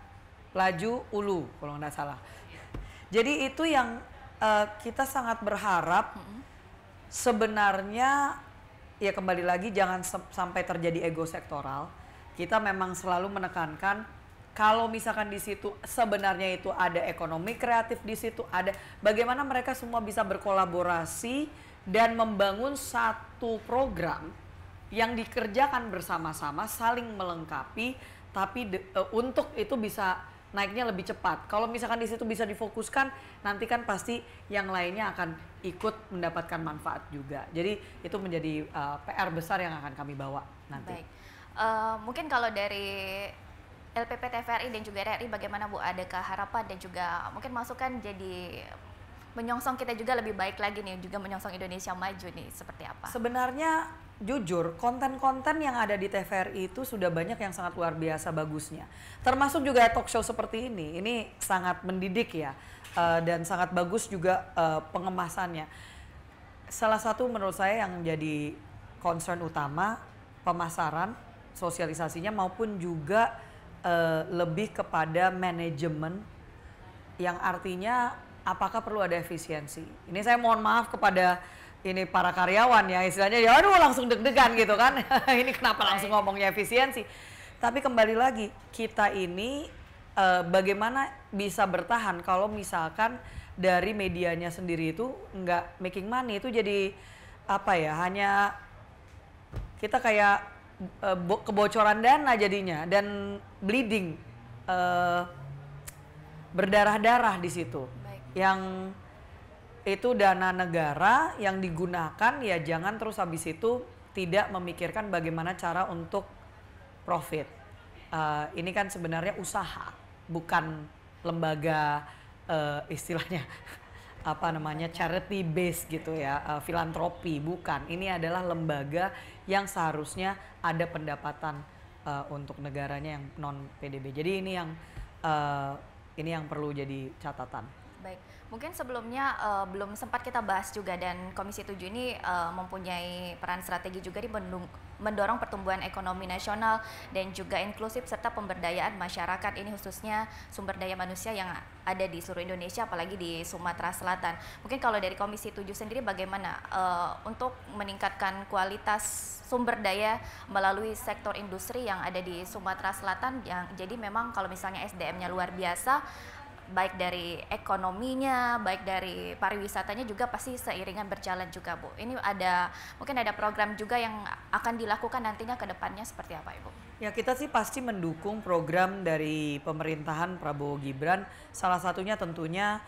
Pelaju Ulu kalau nggak salah. Jadi itu yang kita sangat berharap sebenarnya ya kembali lagi jangan sampai terjadi ego sektoral. Kita memang selalu menekankan kalau misalkan di situ sebenarnya itu ada ekonomi kreatif, di situ ada bagaimana mereka semua bisa berkolaborasi dan membangun satu program yang dikerjakan bersama-sama, saling melengkapi, tapi untuk itu bisa naiknya lebih cepat. Kalau misalkan di situ bisa difokuskan, nanti kan pasti yang lainnya akan ikut mendapatkan manfaat juga. Jadi itu menjadi PR besar yang akan kami bawa nanti. Baik, mungkin kalau dari LPP TVRI dan juga RRI bagaimana Bu, adakah harapan dan juga mungkin masukan jadi menyongsong kita juga lebih baik lagi nih, juga menyongsong Indonesia maju nih, seperti apa? Sebenarnya jujur konten-konten yang ada di TVRI itu sudah banyak yang sangat luar biasa bagusnya. Termasuk juga talk show seperti ini sangat mendidik ya, dan sangat bagus juga pengemasannya. Salah satu menurut saya yang jadi concern utama pemasaran, sosialisasinya maupun juga lebih kepada manajemen yang artinya apakah perlu ada efisiensi. Ini saya mohon maaf kepada ini para karyawan ya, istilahnya ya aduh langsung deg-degan gitu kan. Ini kenapa langsung ngomongnya efisiensi. Tapi kembali lagi kita ini bagaimana bisa bertahan kalau misalkan dari medianya sendiri itu nggak making money, itu jadi apa ya, hanya kita kayak kebocoran dana jadinya dan bleeding, berdarah-darah di situ. Baik. Yang itu dana negara yang digunakan ya jangan terus habis itu tidak memikirkan bagaimana cara untuk profit. Ini kan sebenarnya usaha, bukan lembaga istilahnya apa namanya charity base gitu ya, filantropi, bukan. Ini adalah lembaga yang seharusnya ada pendapatan untuk negaranya yang non PDB. Jadi ini yang perlu jadi catatan. Baik, mungkin sebelumnya belum sempat kita bahas juga, dan Komisi 7 ini mempunyai peran strategi juga di mendorong pertumbuhan ekonomi nasional dan juga inklusif serta pemberdayaan masyarakat, ini khususnya sumber daya manusia yang ada di seluruh Indonesia apalagi di Sumatera Selatan. Mungkin kalau dari Komisi 7 sendiri bagaimana untuk meningkatkan kualitas sumber daya melalui sektor industri yang ada di Sumatera Selatan, yang jadi memang kalau misalnya SDM-nya luar biasa, baik dari ekonominya, baik dari pariwisatanya juga pasti seiringan berjalan juga Bu. Ini mungkin ada program juga yang akan dilakukan nantinya ke depannya seperti apa Ibu? Ya kita sih pasti mendukung program dari pemerintahan Prabowo Gibran. Salah satunya tentunya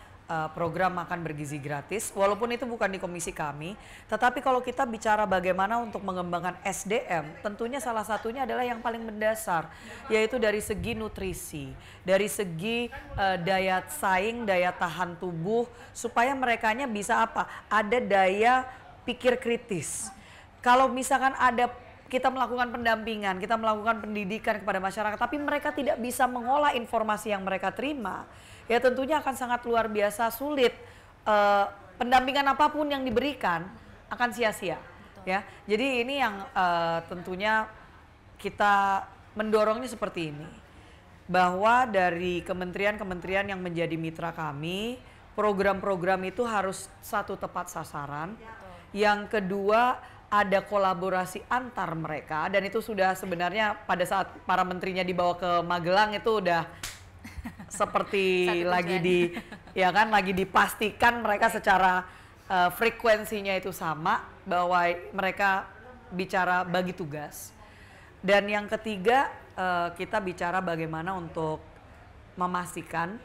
program makan bergizi gratis, walaupun itu bukan di komisi kami, tetapi kalau kita bicara bagaimana untuk mengembangkan SDM, tentunya salah satunya adalah yang paling mendasar, yaitu dari segi nutrisi, dari segi daya saing, daya tahan tubuh, supaya merekanya bisa apa? Ada daya pikir kritis. kalau misalkan ada kita melakukan pendampingan, kita melakukan pendidikan kepada masyarakat, tapi mereka tidak bisa mengolah informasi yang mereka terima, ya tentunya akan sangat luar biasa sulit. Pendampingan apapun yang diberikan akan sia-sia. Ya, jadi ini yang tentunya kita mendorongnya seperti ini, bahwa dari kementerian-kementerian yang menjadi mitra kami, program-program itu harus satu tepat sasaran. Yang kedua, ada kolaborasi antar mereka, dan itu sudah sebenarnya pada saat para menterinya dibawa ke Magelang itu udah seperti lagi lagi dipastikan mereka secara frekuensinya itu sama, bahwa mereka bicara bagi tugas. Dan yang ketiga, kita bicara bagaimana untuk memastikan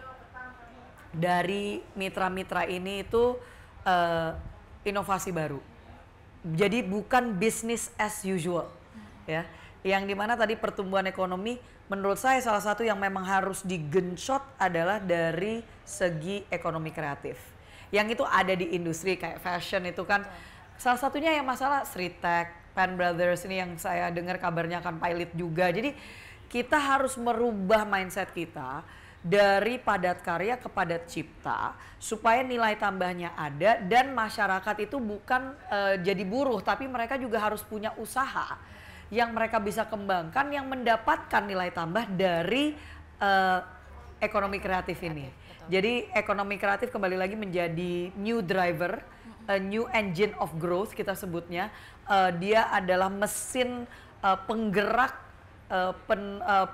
dari mitra-mitra ini itu inovasi baru. Jadi bukan business as usual, ya. Yang dimana tadi pertumbuhan ekonomi menurut saya salah satu yang memang harus digenshot adalah dari segi ekonomi kreatif. Yang itu ada di industri kayak fashion itu kan salah satunya yang masalah Street Tech, Pan Brothers ini yang saya dengar kabarnya akan pilot juga. Jadi kita harus merubah mindset kita dari padat karya ke padat cipta supaya nilai tambahnya ada dan masyarakat itu bukan jadi buruh, tapi mereka juga harus punya usaha yang mereka bisa kembangkan yang mendapatkan nilai tambah dari ekonomi kreatif ini. Jadi ekonomi kreatif kembali lagi menjadi new driver, a new engine of growth kita sebutnya. Dia adalah mesin penggerak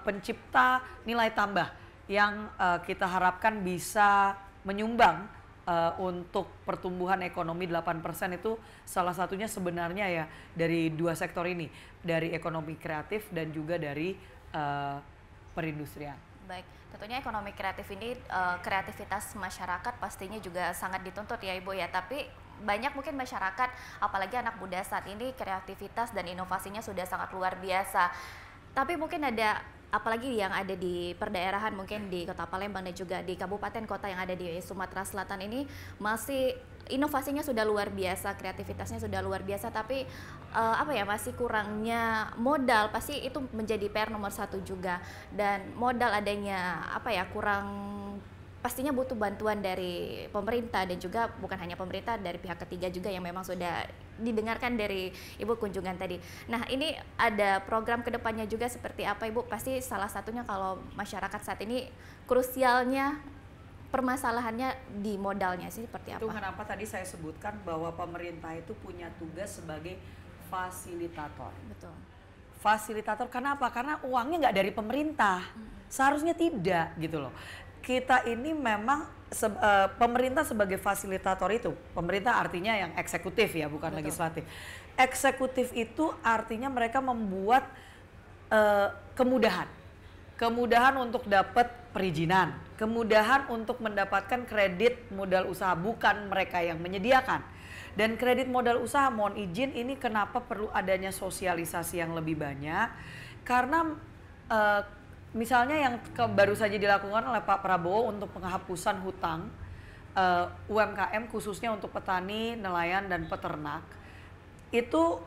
pencipta nilai tambah yang kita harapkan bisa menyumbang untuk pertumbuhan ekonomi 8% itu salah satunya sebenarnya ya dari dua sektor ini, dari ekonomi kreatif dan juga dari perindustrian. Baik, tentunya ekonomi kreatif ini kreativitas masyarakat pastinya juga sangat dituntut ya Ibu ya, tapi banyak mungkin masyarakat apalagi anak muda saat ini kreativitas dan inovasinya sudah sangat luar biasa. Tapi mungkin ada apalagi yang ada di perdaerahan mungkin di Kota Palembang dan juga di kabupaten kota yang ada di Sumatera Selatan ini masih inovasinya sudah luar biasa, kreativitasnya sudah luar biasa, tapi masih kurangnya modal, pasti itu menjadi PR nomor satu juga. Dan modal adanya kurang, pastinya butuh bantuan dari pemerintah dan juga bukan hanya pemerintah, dari pihak ketiga juga yang memang sudah didengarkan dari Ibu kunjungan tadi. Nah ini ada program kedepannya juga seperti apa Ibu? Pasti salah satunya kalau masyarakat saat ini krusialnya permasalahannya di modalnya sih seperti apa? Itu kenapa tadi saya sebutkan bahwa pemerintah itu punya tugas sebagai fasilitator. Betul. Fasilitator kenapa? Karena uangnya nggak dari pemerintah. Seharusnya tidak gitu loh. Kita ini memang pemerintah sebagai fasilitator itu, pemerintah artinya yang eksekutif ya, bukan Betul. legislatif. Eksekutif itu artinya mereka membuat kemudahan untuk dapat perizinan, kemudahan untuk mendapatkan kredit modal usaha, bukan mereka yang menyediakan. Dan kredit modal usaha, mohon izin, ini kenapa perlu adanya sosialisasi yang lebih banyak, karena misalnya yang baru saja dilakukan oleh Pak Prabowo untuk penghapusan hutang UMKM khususnya untuk petani, nelayan dan peternak itu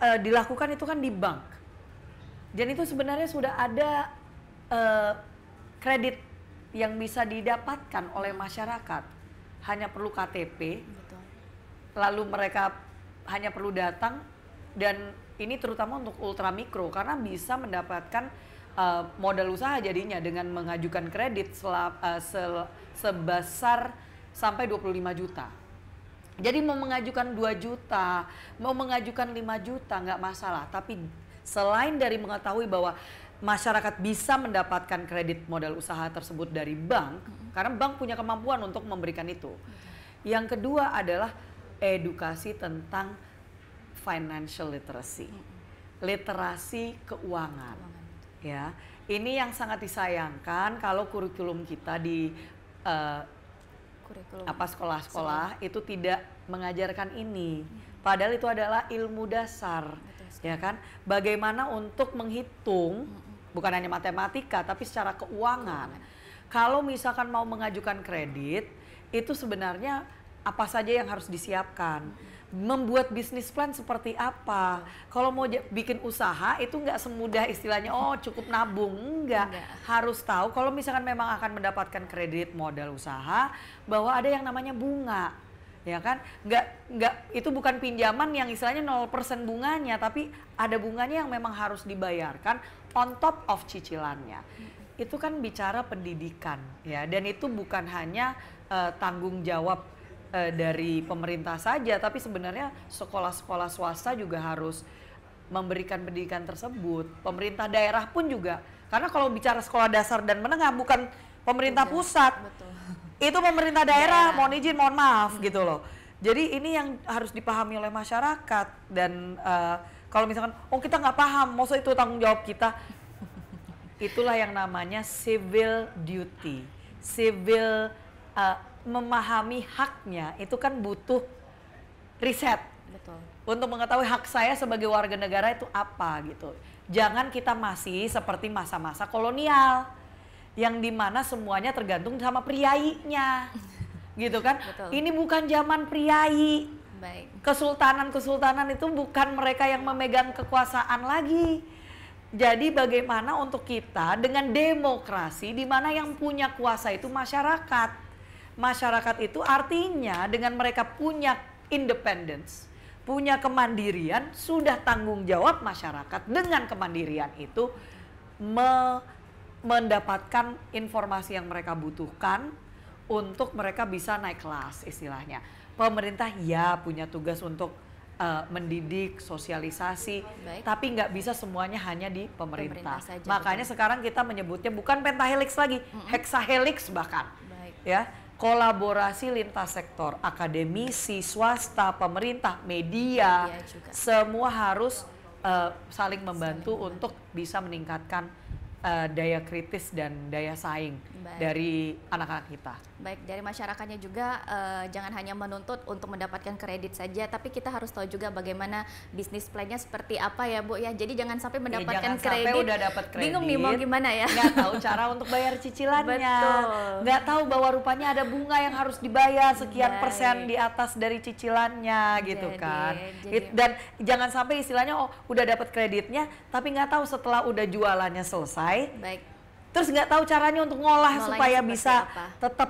dilakukan itu kan di bank, dan itu sebenarnya sudah ada kredit yang bisa didapatkan oleh masyarakat, hanya perlu KTP. Betul. Lalu mereka hanya perlu datang, dan ini terutama untuk ultramikro karena bisa mendapatkan modal usaha jadinya dengan mengajukan kredit sebesar sampai 25 juta. Jadi mau mengajukan 2 juta, mau mengajukan 5 juta nggak masalah. Tapi selain dari mengetahui bahwa masyarakat bisa mendapatkan kredit modal usaha tersebut dari bank, karena bank punya kemampuan untuk memberikan itu. Yang kedua adalah edukasi tentang financial literacy, literasi keuangan. Ya, ini yang sangat disayangkan kalau kurikulum kita di sekolah-sekolah itu tidak mengajarkan ini. Padahal itu adalah ilmu dasar, ya kan? Bagaimana untuk menghitung, bukan hanya matematika, tapi secara keuangan. Kalau misalkan mau mengajukan kredit, itu sebenarnya apa saja yang harus disiapkan. Membuat bisnis plan seperti apa. Kalau mau bikin usaha itu nggak semudah istilahnya, oh cukup nabung. Enggak. Harus tahu kalau misalkan memang akan mendapatkan kredit modal usaha, bahwa ada yang namanya bunga. Ya kan? Nggak, itu bukan pinjaman yang istilahnya 0% bunganya, tapi ada bunganya yang memang harus dibayarkan on top of cicilannya. Itu kan bicara pendidikan ya, dan itu bukan hanya tanggung jawab dari pemerintah saja, tapi sebenarnya sekolah-sekolah swasta juga harus memberikan pendidikan tersebut. Pemerintah daerah pun juga, karena kalau bicara sekolah dasar dan menengah bukan pemerintah pusat, Betul. itu pemerintah daerah, mohon izin, mohon maaf gitu loh. Jadi ini yang harus dipahami oleh masyarakat, dan kalau misalkan oh kita nggak paham, maksud itu tanggung jawab kita. Itulah yang namanya civil duty, civil memahami haknya itu kan butuh riset. Betul. Untuk mengetahui hak saya sebagai warga negara itu apa gitu. Jangan kita masih seperti masa-masa kolonial yang dimana semuanya tergantung sama priainya, gitu kan? Betul. Ini bukan zaman priai. Baik. Kesultanan itu bukan mereka yang memegang kekuasaan lagi. Jadi bagaimana untuk kita dengan demokrasi di mana yang punya kuasa itu masyarakat. Masyarakat itu artinya dengan mereka punya independence, punya kemandirian, sudah tanggung jawab masyarakat dengan kemandirian itu mendapatkan informasi yang mereka butuhkan untuk mereka bisa naik kelas istilahnya. Pemerintah ya punya tugas untuk mendidik, sosialisasi, tapi nggak bisa semuanya hanya di pemerintah. Saja, makanya sekarang kita menyebutnya bukan pentahelix lagi, hexahelix bahkan. Baik. Ya, kolaborasi lintas sektor, akademisi, swasta, pemerintah, media, juga. semua harus saling membantu untuk bisa meningkatkan daya kritis dan daya saing dari anak-anak kita. Baik, dari masyarakatnya juga jangan hanya menuntut untuk mendapatkan kredit saja, tapi kita harus tahu juga bagaimana bisnis plan-nya seperti apa ya Bu ya. Jadi jangan sampai mendapatkan jangan kredit, sampai udah dapat kredit, bingung nih mau gimana ya. Nggak tahu cara untuk bayar cicilannya, Betul. nggak tahu bahwa rupanya ada bunga yang harus dibayar sekian persen di atas dari cicilannya gitu kan. Dan jangan sampai istilahnya oh udah dapat kreditnya, tapi nggak tahu setelah udah jualannya selesai. Baik. Terus nggak tahu caranya untuk ngolah supaya seperti bisa apa. tetap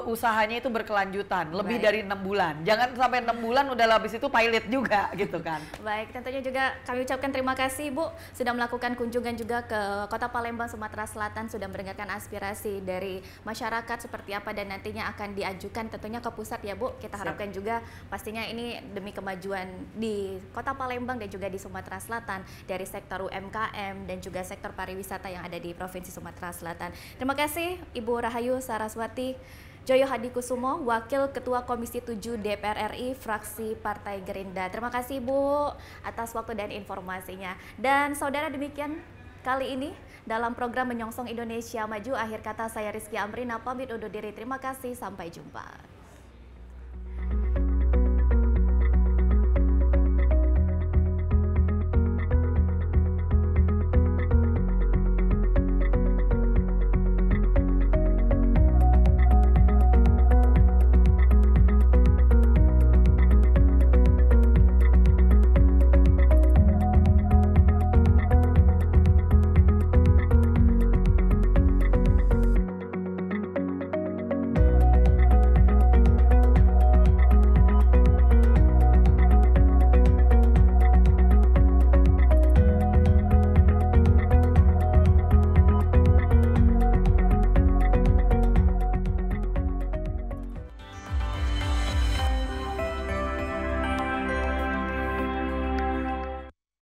usahanya itu berkelanjutan lebih Baik. dari 6 bulan. Jangan sampai 6 bulan udah habis itu pilot juga gitu kan. Baik, tentunya juga kami ucapkan terima kasih Bu sudah melakukan kunjungan juga ke Kota Palembang, Sumatera Selatan, sudah mendengarkan aspirasi dari masyarakat seperti apa dan nantinya akan diajukan tentunya ke pusat ya Bu. Kita harapkan juga pastinya ini demi kemajuan di Kota Palembang dan juga di Sumatera Selatan dari sektor UMKM dan juga sektor pariwisata yang ada di Provinsi Sumatera Selatan. Terima kasih Ibu Rahayu Saraswati Joyo Hadikusumo, Wakil Ketua Komisi 7 DPR RI, fraksi Partai Gerindra. Terima kasih Bu atas waktu dan informasinya. Dan saudara, demikian kali ini dalam program Menyongsong Indonesia Maju. Akhir kata saya Rizky Amrina pamit undur diri. Terima kasih, sampai jumpa.